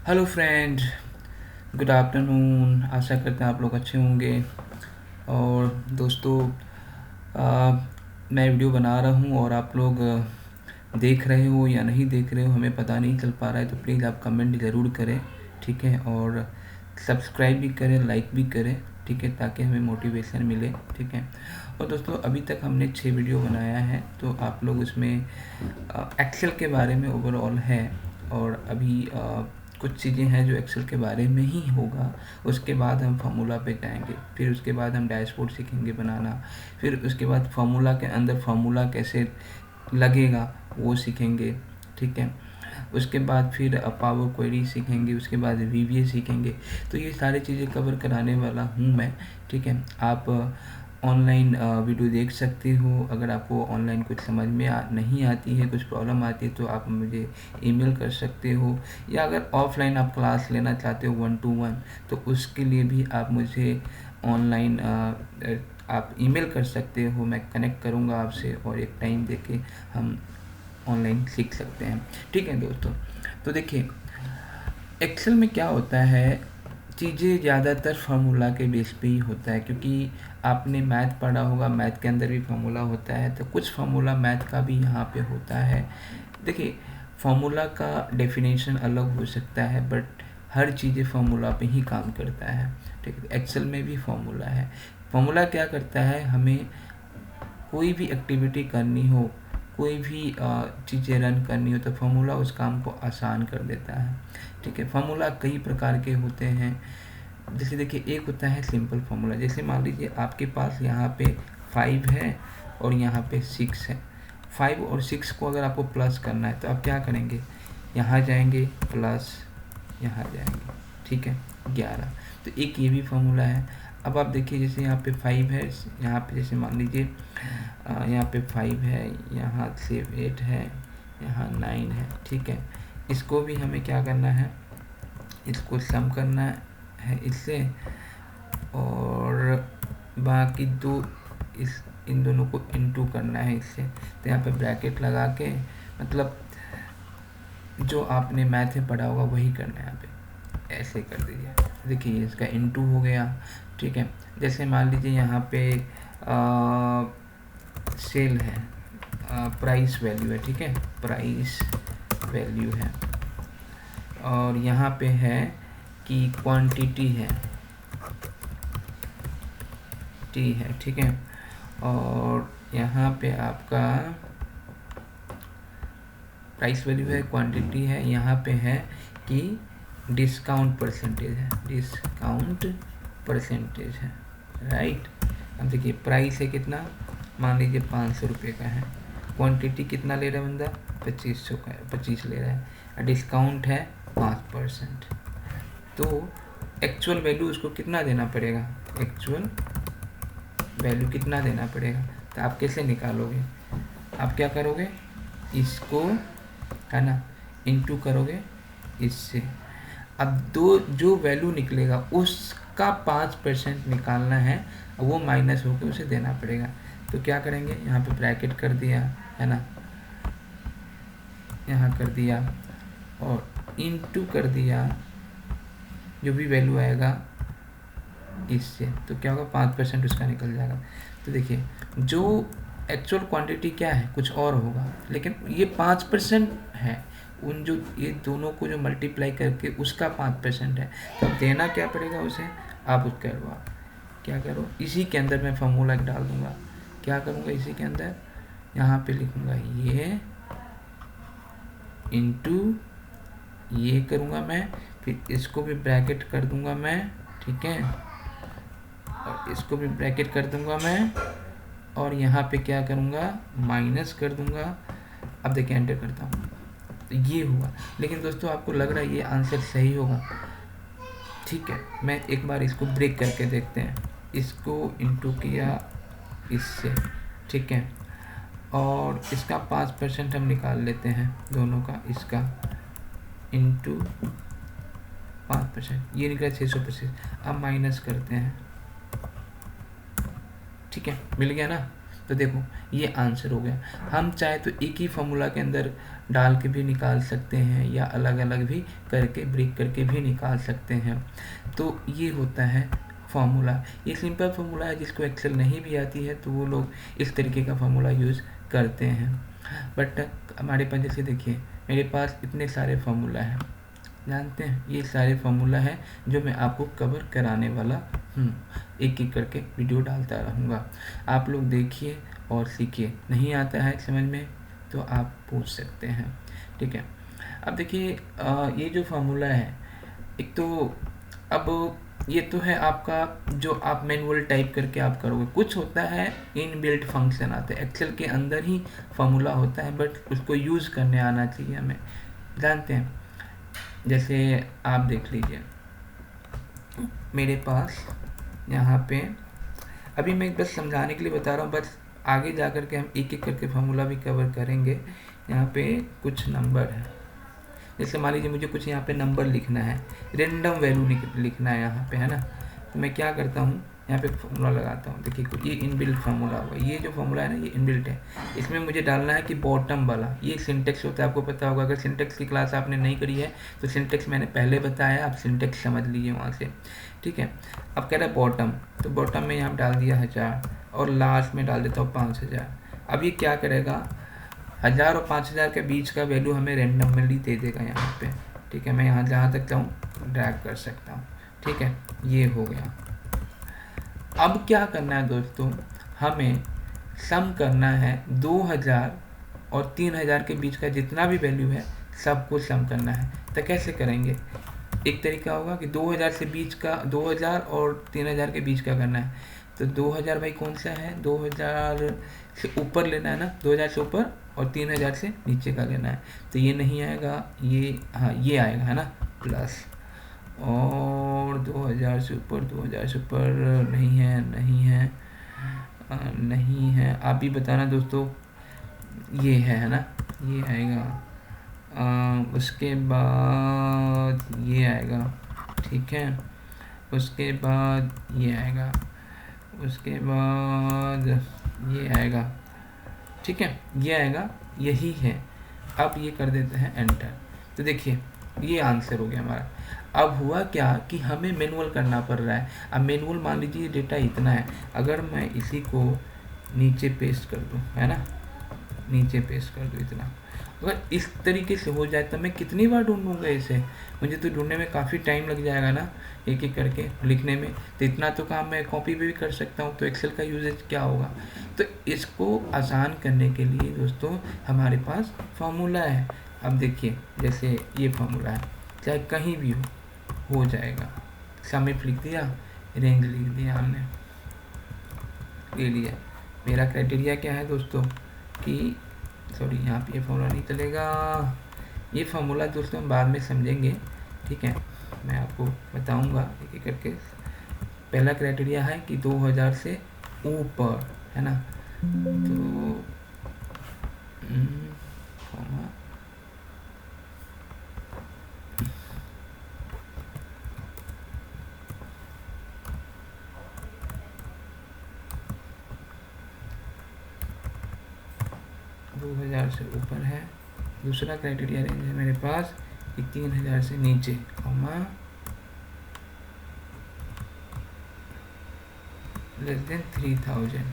Hello friend, good afternoon. आशा करते हैं आप लोग अच्छे होंगे। और दोस्तों, मैं वीडियो बना रहा हूँ और आप लोग देख रहे हो या नहीं देख रहे हो हमें पता नहीं चल पा रहा है, तो प्लीज़ आप कमेंट ज़रूर करें, ठीक है। और सब्सक्राइब भी करें, लाइक भी करें, ठीक है, ताकि हमें मोटिवेशन मिले, ठीक है। और दोस्तों, अभी तक हमने 6 वीडियो बनाया है, तो आप लोग उसमें एक्सेल के बारे में ओवरऑल है। और अभी कुछ चीज़ें हैं जो एक्सेल के बारे में ही होगा। उसके बाद हम फार्मूला पे जाएंगे, फिर उसके बाद हम डैशबोर्ड सीखेंगे बनाना, फिर उसके बाद फार्मूला के अंदर फार्मूला कैसे लगेगा वो सीखेंगे, ठीक है। उसके बाद फिर पावर क्वेरी सीखेंगे, उसके बाद वीवीए सीखेंगे। तो ये सारी चीज़ें कवर कराने वाला हूँ मैं, ठीक है। आप ऑनलाइन वीडियो देख सकते हो। अगर आपको ऑनलाइन कुछ समझ में नहीं आती है, कुछ प्रॉब्लम आती है, तो आप मुझे ईमेल कर सकते हो। या अगर ऑफलाइन आप क्लास लेना चाहते हो 1 to 1, तो उसके लिए भी आप मुझे ऑनलाइन आप ईमेल कर सकते हो। मैं कनेक्ट करूँगा आपसे और एक टाइम देके हम ऑनलाइन सीख सकते हैं, ठीक है दोस्तों। तो देखिए, एक्सेल में क्या होता है, चीज़ें ज़्यादातर फार्मूला के बेस पे ही होता है, क्योंकि आपने मैथ पढ़ा होगा, मैथ के अंदर भी फार्मूला होता है, तो कुछ फार्मूला मैथ का भी यहाँ पे होता है। देखिए, फार्मूला का डेफिनेशन अलग हो सकता है, बट हर चीज़ें फार्मूला पे ही काम करता है, ठीक है। एक्सेल में भी फार्मूला है। फार्मूला क्या करता है, हमें कोई भी एक्टिविटी करनी हो, कोई भी चीज़ें रन करनी हो, तो फार्मूला उस काम को आसान कर देता है, ठीक है। फार्मूला कई प्रकार के होते हैं। जैसे देखिए, एक होता है सिंपल फार्मूला। जैसे मान लीजिए आपके पास यहाँ पे 5 है और यहाँ पे 6 है। 5 और 6 को अगर आपको प्लस करना है, तो आप क्या करेंगे, यहाँ जाएंगे प्लस, यहाँ जाएंगे, ठीक है, 11। तो एक ये भी फार्मूला है। अब आप देखिए, जैसे यहाँ पे 5 है, यहाँ पे जैसे मान लीजिए यहाँ पे 5 है, यहाँ से 8 है, यहाँ 9 है, ठीक है। इसको भी हमें क्या करना है, इसको सम करना है इससे, और बाकी दो इन दोनों को इनटू करना है इससे। तो यहाँ पे ब्रैकेट लगा के, मतलब जो आपने मैथ में पढ़ा होगा वही करना है। यहाँ पे ऐसे कर दीजिए। देखिए, इसका इनटू हो गया, ठीक है। जैसे मान लीजिए यहाँ पे सेल है, प्राइस वैल्यू है, ठीक है, प्राइस वैल्यू है। और यहाँ पे है कि क्वांटिटी है, टी है, ठीक है। और यहाँ पे आपका प्राइस वैल्यू है, क्वांटिटी है, यहाँ पे है कि डिस्काउंट परसेंटेज है, डिस्काउंट परसेंटेज है, राइट। अब देखिए, प्राइस है कितना, मान लीजिए 500 रुपये का है। क्वांटिटी कितना ले रहा है बंदा, 2500 का, 25 ले रहा है। डिस्काउंट है 5%। तो एक्चुअल वैल्यू उसको कितना देना पड़ेगा, एक्चुअल वैल्यू कितना देना पड़ेगा। तो आप कैसे निकालोगे, आप क्या करोगे, इसको, है ना, इनटू करोगे इससे। अब दो जो वैल्यू निकलेगा उसका 5% निकालना है, वो माइनस होकर उसे देना पड़ेगा। तो क्या करेंगे, यहाँ पे ब्रैकेट कर दिया, है ना, यहाँ कर दिया और इनटू कर दिया जो भी वैल्यू आएगा इससे। तो क्या होगा, 5% उसका निकल जाएगा। तो देखिए, जो एक्चुअल क्वांटिटी क्या है, कुछ और होगा, लेकिन ये 5% है। उन जो ये दोनों को जो मल्टीप्लाई करके उसका 5% है। तो देना क्या पड़ेगा उसे, आप उसका क्या करो, इसी के अंदर मैं फार्मूला डाल दूंगा। क्या करूँगा, इसी के अंदर यहाँ पे लिखूँगा ये इनटू ये करूँगा मैं, फिर इसको भी ब्रैकेट कर दूँगा मैं, ठीक है, और इसको भी ब्रैकेट कर दूँगा मैं, और यहाँ पे क्या करूँगा, माइनस कर दूँगा। अब देखिए, एंटर करता हूँ, तो ये हुआ। लेकिन दोस्तों, आपको लग रहा है ये आंसर सही होगा, ठीक है। मैं एक बार इसको ब्रेक करके देखते हैं। इसको इनटू किया इससे, ठीक है, और इसका 5% हम निकाल लेते हैं दोनों का, इसका इंटू 5%, ये निकला 625। अब माइनस करते हैं, ठीक है, मिल गया ना। तो देखो ये आंसर हो गया। हम चाहे तो एक ही फॉर्मूला के अंदर डाल के भी निकाल सकते हैं या अलग अलग भी करके ब्रेक करके भी निकाल सकते हैं। तो ये होता है फार्मूला। ये सिंपल फार्मूला है, जिसको एक्सेल नहीं भी आती है तो वो लोग इस तरीके का फार्मूला यूज़ करते हैं। बट हमारे पास जैसे देखिए मेरे पास इतने सारे फार्मूला हैं, जानते हैं ये सारे फार्मूला हैं जो मैं आपको कवर कराने वाला हूँ। एक एक करके वीडियो डालता रहूँगा, आप लोग देखिए और सीखिए। नहीं आता है समझ में तो आप पूछ सकते हैं, ठीक है। अब देखिए ये जो फार्मूला है, एक तो अब ये तो है आपका जो आप मैनुअल टाइप करके आप करोगे। कुछ होता है इनबिल्ट फंक्शन आते हैं, एक्सेल के अंदर ही फार्मूला होता है, बट उसको यूज़ करने आना चाहिए हमें, जानते हैं। जैसे आप देख लीजिए मेरे पास यहाँ पे, अभी मैं बस समझाने के लिए बता रहा हूँ, बस आगे जा कर के हम एक एक करके फार्मूला भी कवर करेंगे। यहाँ पे कुछ नंबर है, जैसे मान लीजिए मुझे कुछ यहाँ पे नंबर लिखना है, रेंडम वैल्यू लिखना है यहाँ पे, है ना। तो मैं क्या करता हूँ, यहाँ पे फार्मूला लगाता हूँ। देखिए ये इनबिल्ट फार्मूला हुआ, ये जो फार्मूला है ना ये इनबिल्ट है। इसमें मुझे डालना है कि बॉटम वाला, ये सिंटेक्स होता है, आपको पता होगा। अगर सिंटेक्स की क्लास आपने नहीं करी है तो सिंटेक्स मैंने पहले बताया, आप सिंटेक्स समझ लीजिए वहाँ से, ठीक है। अब कह रहा है बॉटम, तो बॉटम में यहाँ डाल दिया 1000 और लास्ट में डाल देता हूँ 5000। अब ये क्या करेगा, 1000 और 5000 के बीच का वैल्यू हमें रैंडमली दे देगा यहाँ पे, ठीक है। मैं यहाँ जहाँ तक चाहूँ ड्रैग कर सकता हूँ, ठीक है। ये हो गया। अब क्या करना है दोस्तों, हमें सम करना है 2000 और 3000 के बीच का जितना भी वैल्यू है सबको सम करना है। तो कैसे करेंगे, एक तरीका होगा कि 2000 से बीच का, 2000 और 3000 के बीच का करना है। तो 2000 भाई कौन सा है, 2000 से ऊपर लेना है ना, 2000 से ऊपर, और 3000 से नीचे का लेना है। तो ये नहीं आएगा, ये हाँ ये आएगा, है ना, प्लस, और 2000 से ऊपर, 2000 से ऊपर नहीं है, नहीं है, नहीं है, आप भी बताना दोस्तों। ये है ना, ये आएगा। उसके बाद ये आएगा, ठीक है। उसके बाद ये आएगा, उसके बाद ये आएगा, ठीक है, ये आएगा, यही है। अब ये कर देते हैं एंटर। तो देखिए ये आंसर हो गया हमारा। अब हुआ क्या कि हमें मैनुअल करना पड़ रहा है। अब मैनुअल मान लीजिए डेटा इतना है, अगर मैं इसी को नीचे पेस्ट कर दूं, है ना, नीचे पेस्ट कर दूं इतना, अगर इस तरीके से हो जाए तो मैं कितनी बार ढूंढूंगा इसे, मुझे तो ढूंढने में काफ़ी टाइम लग जाएगा ना, एक एक करके लिखने में। तो इतना तो काम मैं कॉपी पे भी कर सकता हूँ, तो एक्सेल का यूजेज क्या होगा। तो इसको आसान करने के लिए दोस्तों हमारे पास फार्मूला है। अब देखिए जैसे ये फार्मूला है, चाहे कहीं भी हो जाएगा। समिट लिख दिया, रेंज लिख दिया हमने, ले लिया। मेरा क्राइटेरिया क्या है दोस्तों कि, सॉरी यहाँ पे ये फार्मूला नहीं चलेगा, ये फार्मूला दोस्तों हम बाद में समझेंगे, ठीक है। मैं आपको बताऊंगा एक एक करके। पहला क्राइटेरिया है कि 2000 से ऊपर, है ना, तो 2000 से ऊपर है। दूसरा क्राइटेरिया रेंज है मेरे पास कि 3000 से नीचे, लेस देन 3000।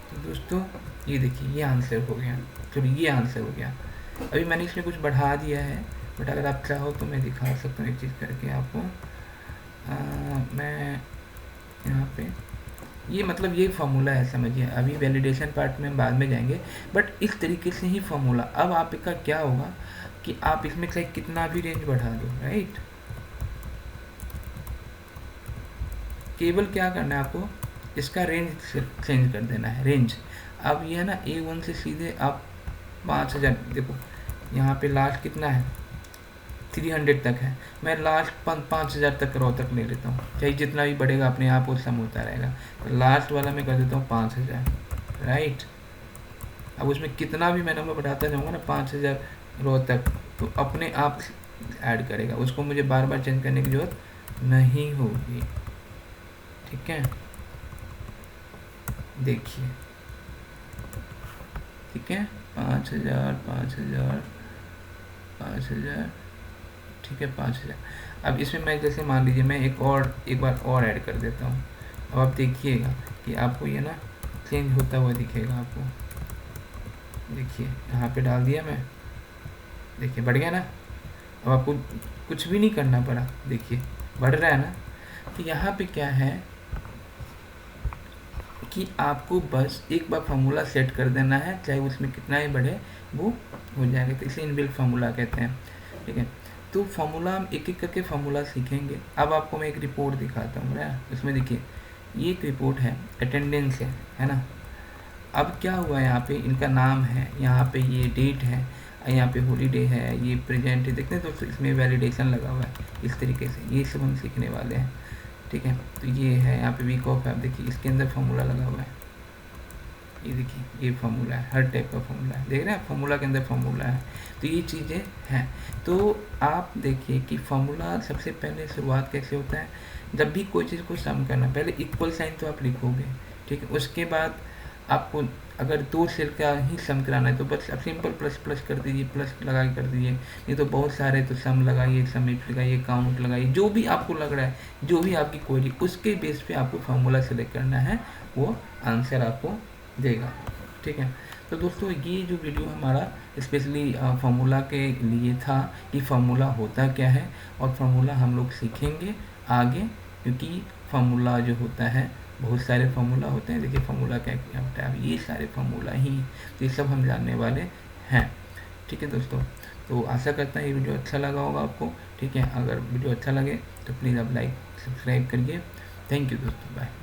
तो दोस्तों ये देखिए ये आंसर हो गया, तो ये आंसर हो गया। अभी मैंने इसमें कुछ बढ़ा दिया है, बट अगर आप चाहो तो मैं दिखा सकता हूँ एक चीज़ करके आपको। मैं यहाँ पे ये मतलब ये फार्मूला है, समझिए। अभी वैलिडेशन पार्ट में हम बाद में जाएंगे, बट इस तरीके से ही फार्मूला। अब आपका क्या होगा कि आप इसमें चाहे कितना भी रेंज बढ़ा दो, राइट, केवल क्या करना है आपको, इसका रेंज चेंज कर देना है, रेंज। अब ये है ना A1 से सीधे आप 5000, देखो यहाँ पे लास्ट कितना है, 300 तक है। मैं लास्ट 5000 तक रो तक ले लेता हूँ, चाहे जितना भी बढ़ेगा अपने आप वो सम होता रहेगा। तो लास्ट वाला मैं कर देता हूँ 5000, राइट। अब उसमें कितना भी मैं नंबर बढ़ाता जाऊँगा ना 5000 रो तक, तो अपने आप ऐड करेगा, उसको मुझे बार बार चेंज करने की जरूरत नहीं होगी, ठीक है। देखिए, ठीक है, 5,000 5,000 5,000, ठीक है 5,000। अब इसमें मैं जैसे मान लीजिए मैं एक बार और ऐड कर देता हूँ। अब आप देखिएगा कि आपको ये ना चेंज होता हुआ दिखेगा आपको। देखिए यहाँ पे डाल दिया मैं, देखिए बढ़ गया ना। अब आपको कुछ भी नहीं करना पड़ा, देखिए बढ़ रहा है ना। तो यहाँ पे क्या है कि आपको बस एक बार फार्मूला सेट कर देना है, चाहे उसमें कितना ही बढ़े वो हो जाएगा। तो इसे इनबिल्ट फार्मूला कहते हैं, ठीक है। तो फार्मूला हम एक एक करके फार्मूला सीखेंगे। अब आपको मैं एक रिपोर्ट दिखाता हूँ ना, उसमें देखिए ये एक रिपोर्ट है, अटेंडेंस है ना। अब क्या हुआ, यहाँ पे इनका नाम है, यहाँ पे ये डेट है, यहाँ पे हॉलीडे है, ये प्रेजेंट है, देखते हैं दोस्तों इसमें वैलिडेशन लगा हुआ है। इस तरीके से ये सब हम सीखने वाले हैं, ठीक है। तो ये है यहाँ पे वीक ऑफ है, आप देखिए इसके अंदर फार्मूला लगा हुआ है, ये देखिए ये फार्मूला है, हर टाइप का फार्मूला है, देख रहे हैं फार्मूला के अंदर फार्मूला है। तो ये चीज़ें हैं। तो आप देखिए कि फार्मूला सबसे पहले शुरुआत कैसे होता है, जब भी कोई चीज़ को सम करना, पहले इक्वल साइन तो आप लिखोगे, ठीक है। उसके बाद आपको अगर 2 सेल का ही सम कराना है तो बस आप सिंपल प्लस प्लस कर दीजिए, प्लस लगा के कर दीजिए। नहीं तो बहुत सारे तो सम लगाइए, समिट लगाइए, काउंट लगाइए, जो भी आपको लग रहा है, जो भी आपकी क्वेरी, उसके बेस पे आपको फार्मूला सेलेक्ट करना है, वो आंसर आपको देगा, ठीक है। तो दोस्तों ये जो वीडियो हमारा स्पेशली फार्मूला के लिए था कि फार्मूला होता क्या है, और फार्मूला हम लोग सीखेंगे आगे, क्योंकि फार्मूला जो होता है, बहुत सारे फार्मूला होते हैं। देखिए फार्मूला क्या क्या होता है, अब ये सारे फार्मूला ही, तो ये सब हम जानने वाले हैं, ठीक है दोस्तों। तो आशा करता है ये वीडियो अच्छा लगा होगा आपको, ठीक है। अगर वीडियो अच्छा लगे तो प्लीज़ आप लाइक सब्सक्राइब करिए। थैंक यू दोस्तों, बाय।